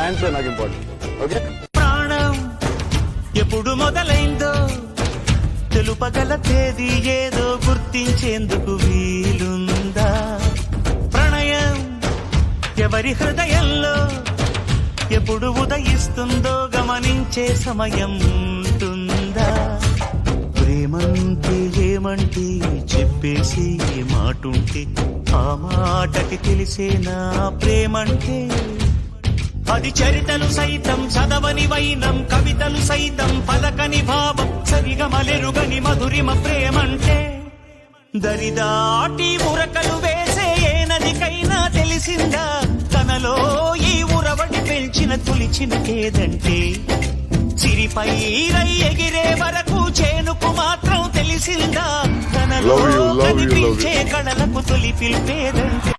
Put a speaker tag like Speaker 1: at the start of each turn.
Speaker 1: Answer నాకు important. Okay,
Speaker 2: ప్రాణం ఎప్పుడు మొదలైందో తెలుపగల తేదీ ఏదో గుర్తించేందుకు వీలుందా? ప్రణయం ఎవరి హృదయంలో ఎప్పుడు ఉదయిస్తుందో గమనించే సమయం ఉంటుందా? ప్రేమంటే ఏమంటే చెప్పేసి మాటుంటే ఆ మాటకి తెలిసేనా ప్రేమంటే? అది చరితలు సైతం చదవని వైనం, కవితలు సైతం పలకని భావం, సరిగమలెరుగని మధురిమ ప్రేమంటే. దరిదాటి ఉరకలు వేసే ఏ నదికైనా తెలిసిందా తనలో ఈ ఉరవడి పెంచిన తొలిచిన కేదంటే? సిరిపై రై ఎగిరే వరకు చేనుకు మాత్రం తెలిసిందా తనలో కనిపించే కళలకు తొలి పిలిపేదంటే?